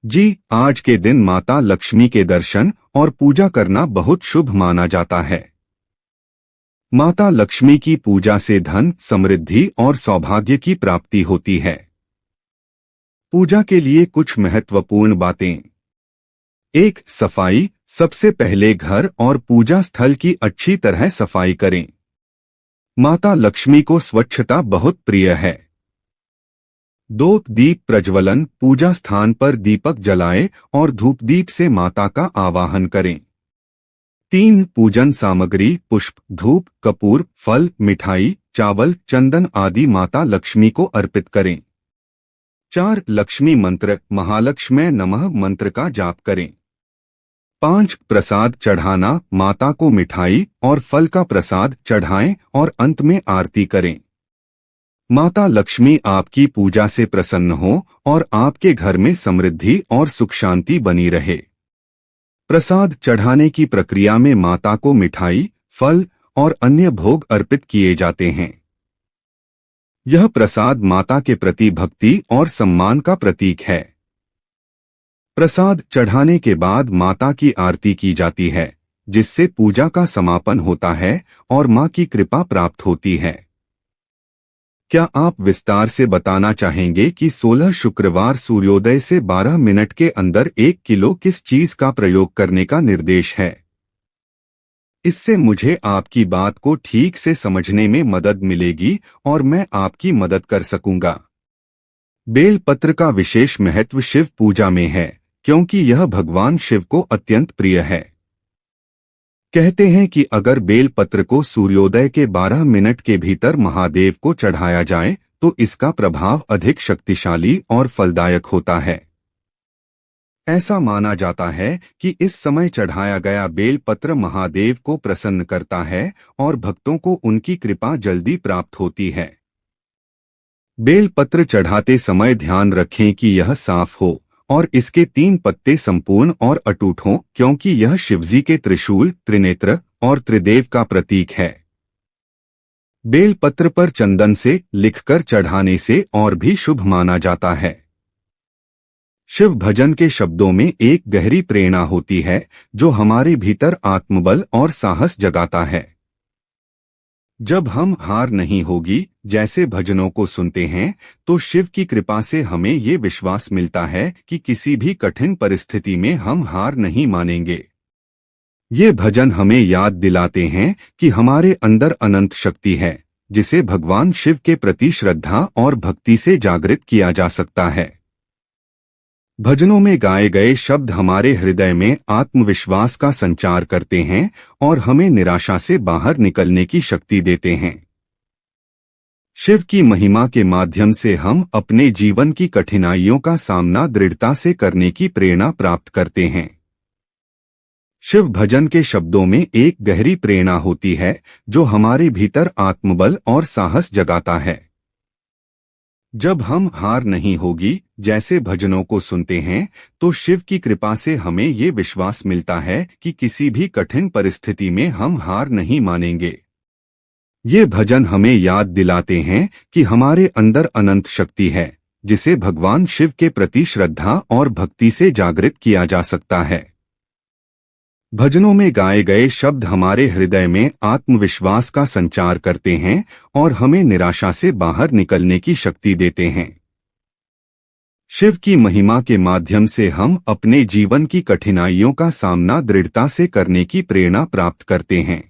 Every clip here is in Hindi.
जी, आज के दिन माता लक्ष्मी के दर्शन और पूजा करना बहुत शुभ माना जाता है। माता लक्ष्मी की पूजा से धन, समृद्धि और सौभाग्य की प्राप्ति होती है। पूजा के लिए कुछ महत्वपूर्ण बातें। 1. सफाई। सबसे पहले घर और पूजा स्थल की अच्छी तरह सफाई करें। माता लक्ष्मी को स्वच्छता बहुत प्रिय है। 2. दीप प्रज्वलन। पूजा स्थान पर दीपक जलाएं और धूप दीप से माता का आवाहन करें। 3. पूजन सामग्री, पुष्प, धूप, कपूर, फल, मिठाई, चावल, चंदन आदि माता लक्ष्मी को अर्पित करें। 4. लक्ष्मी मंत्र, महालक्ष्म्यै नमः मंत्र का जाप करें। 5. प्रसाद चढ़ाना। माता को मिठाई और फल का प्रसाद चढ़ाएं और अंत में आरती करें। माता लक्ष्मी आपकी पूजा से प्रसन्न हो और आपके घर में समृद्धि और सुख शांति बनी रहे। प्रसाद चढ़ाने की प्रक्रिया में माता को मिठाई, फल और अन्य भोग अर्पित किए जाते हैं। यह प्रसाद माता के प्रति भक्ति और सम्मान का प्रतीक है। प्रसाद चढ़ाने के बाद माता की आरती की जाती है, जिससे पूजा का समापन होता है और मां की कृपा प्राप्त होती है। क्या आप विस्तार से बताना चाहेंगे कि 16 शुक्रवार सूर्योदय से 12 मिनट के अंदर 1 किलो किस चीज का प्रयोग करने का निर्देश है? इससे मुझे आपकी बात को ठीक से समझने में मदद मिलेगी और मैं आपकी मदद कर सकूंगा। बेल पत्र का विशेष महत्व शिव पूजा में है, क्योंकि यह भगवान शिव को अत्यंत प्रिय है। कहते हैं कि अगर बेल पत्र को सूर्योदय के 12 मिनट के भीतर महादेव को चढ़ाया जाए तो इसका प्रभाव अधिक शक्तिशाली और फलदायक होता है। ऐसा माना जाता है कि इस समय चढ़ाया गया बेल पत्र महादेव को प्रसन्न करता है और भक्तों को उनकी कृपा जल्दी प्राप्त होती है। बेल पत्र चढ़ाते समय ध्यान रखें कि यह साफ हो और इसके 3 पत्ते संपूर्ण और अटूट हों, क्योंकि यह शिवजी के त्रिशूल, त्रिनेत्र और त्रिदेव का प्रतीक है। बेल पत्र पर चंदन से लिखकर चढ़ाने से और भी शुभ माना जाता है। शिव भजन के शब्दों में एक गहरी प्रेरणा होती है, जो हमारे भीतर आत्मबल और साहस जगाता है। जब हम हार नहीं होगी जैसे भजनों को सुनते हैं तो शिव की कृपा से हमें ये विश्वास मिलता है कि किसी भी कठिन परिस्थिति में हम हार नहीं मानेंगे। ये भजन हमें याद दिलाते हैं कि हमारे अंदर अनंत शक्ति है, जिसे भगवान शिव के प्रति श्रद्धा और भक्ति से जागृत किया जा सकता है। भजनों में गाए गए शब्द हमारे हृदय में आत्मविश्वास का संचार करते हैं और हमें निराशा से बाहर निकलने की शक्ति देते हैं। शिव की महिमा के माध्यम से हम अपने जीवन की कठिनाइयों का सामना दृढ़ता से करने की प्रेरणा प्राप्त करते हैं। शिव भजन के शब्दों में एक गहरी प्रेरणा होती है, जो हमारे भीतर आत्मबल और साहस जगाता है। जब हम हार नहीं होगी जैसे भजनों को सुनते हैं तो शिव की कृपा से हमें ये विश्वास मिलता है कि किसी भी कठिन परिस्थिति में हम हार नहीं मानेंगे। ये भजन हमें याद दिलाते हैं कि हमारे अंदर अनंत शक्ति है, जिसे भगवान शिव के प्रति श्रद्धा और भक्ति से जागृत किया जा सकता है। भजनों में गाए गए शब्द हमारे हृदय में आत्मविश्वास का संचार करते हैं और हमें निराशा से बाहर निकलने की शक्ति देते हैं। शिव की महिमा के माध्यम से हम अपने जीवन की कठिनाइयों का सामना दृढ़ता से करने की प्रेरणा प्राप्त करते हैं।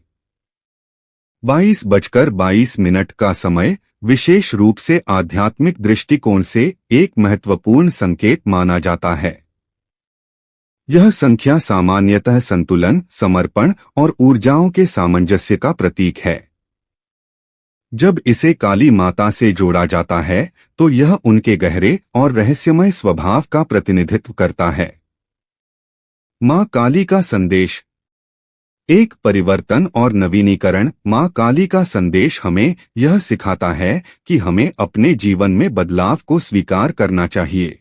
22:22 का समय विशेष रूप से आध्यात्मिक दृष्टिकोण से एक महत्वपूर्ण संकेत माना जाता है। यह संख्या सामान्यतः संतुलन, समर्पण और ऊर्जाओं के सामंजस्य का प्रतीक है। जब इसे काली माता से जोड़ा जाता है तो यह उनके गहरे और रहस्यमय स्वभाव का प्रतिनिधित्व करता है। मां काली का संदेश। एक परिवर्तन और नवीनीकरण। मां काली का संदेश हमें यह सिखाता है कि हमें अपने जीवन में बदलाव को स्वीकार करना चाहिए।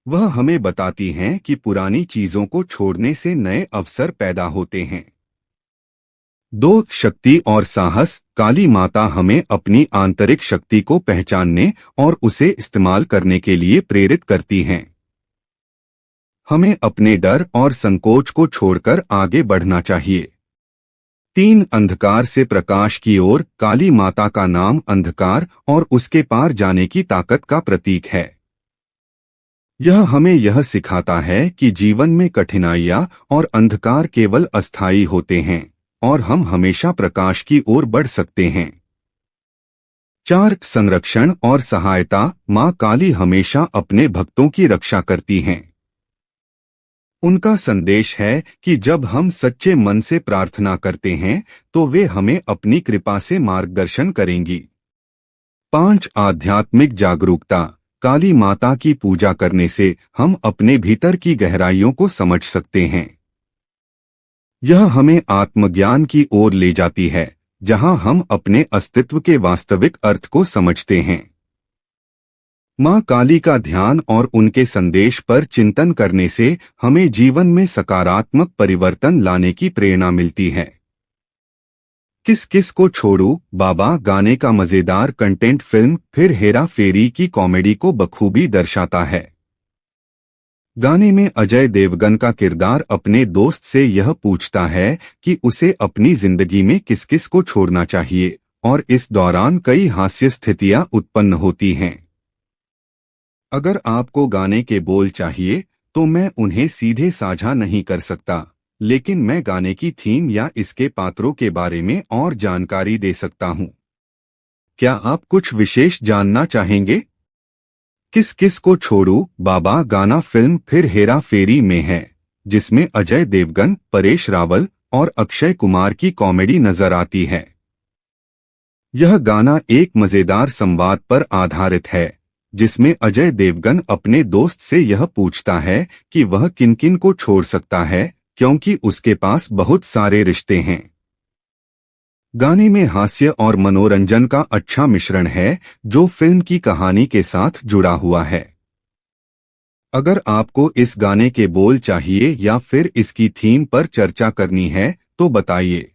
वह हमें बताती हैं कि पुरानी चीजों को छोड़ने से नए अवसर पैदा होते हैं। 2. शक्ति और साहस। काली माता हमें अपनी आंतरिक शक्ति को पहचानने और उसे इस्तेमाल करने के लिए प्रेरित करती हैं। हमें अपने डर और संकोच को छोड़कर आगे बढ़ना चाहिए। 3 अंधकार से प्रकाश की ओर। काली माता का नाम अंधकार और उसके पार जाने की ताकत का प्रतीक है। यह हमें यह सिखाता है कि जीवन में कठिनाइयां और अंधकार केवल अस्थायी होते हैं और हम हमेशा प्रकाश की ओर बढ़ सकते हैं। 4 संरक्षण और सहायता। मां काली हमेशा अपने भक्तों की रक्षा करती हैं। उनका संदेश है कि जब हम सच्चे मन से प्रार्थना करते हैं तो वे हमें अपनी कृपा से मार्गदर्शन करेंगी। 5 आध्यात्मिक जागरूकता। काली माता की पूजा करने से हम अपने भीतर की गहराइयों को समझ सकते हैं। यह हमें आत्मज्ञान की ओर ले जाती है, जहां हम अपने अस्तित्व के वास्तविक अर्थ को समझते हैं। मां काली का ध्यान और उनके संदेश पर चिंतन करने से हमें जीवन में सकारात्मक परिवर्तन लाने की प्रेरणा मिलती है। किस किस को छोड़ू बाबा गाने का मजेदार कंटेंट फिल्म फिर हेरा फेरी की कॉमेडी को बखूबी दर्शाता है। गाने में अजय देवगन का किरदार अपने दोस्त से यह पूछता है कि उसे अपनी जिंदगी में किस किस को छोड़ना चाहिए और इस दौरान कई हास्य स्थितियां उत्पन्न होती हैं। अगर आपको गाने के बोल चाहिए तो मैं उन्हें सीधे साझा नहीं कर सकता, लेकिन मैं गाने की थीम या इसके पात्रों के बारे में और जानकारी दे सकता हूं। क्या आप कुछ विशेष जानना चाहेंगे? किस किस को छोड़ू बाबा गाना फिल्म फिर हेरा फेरी में है, जिसमें अजय देवगन, परेश रावल और अक्षय कुमार की कॉमेडी नजर आती है। यह गाना एक मजेदार संवाद पर आधारित है, जिसमें अजय देवगन अपने दोस्त से यह पूछता है कि वह किन किन को छोड़ सकता है क्योंकि उसके पास बहुत सारे रिश्ते हैं। गाने में हास्य और मनोरंजन का अच्छा मिश्रण है जो फिल्म की कहानी के साथ जुड़ा हुआ है। अगर आपको इस गाने के बोल चाहिए या फिर इसकी थीम पर चर्चा करनी है तो बताइए।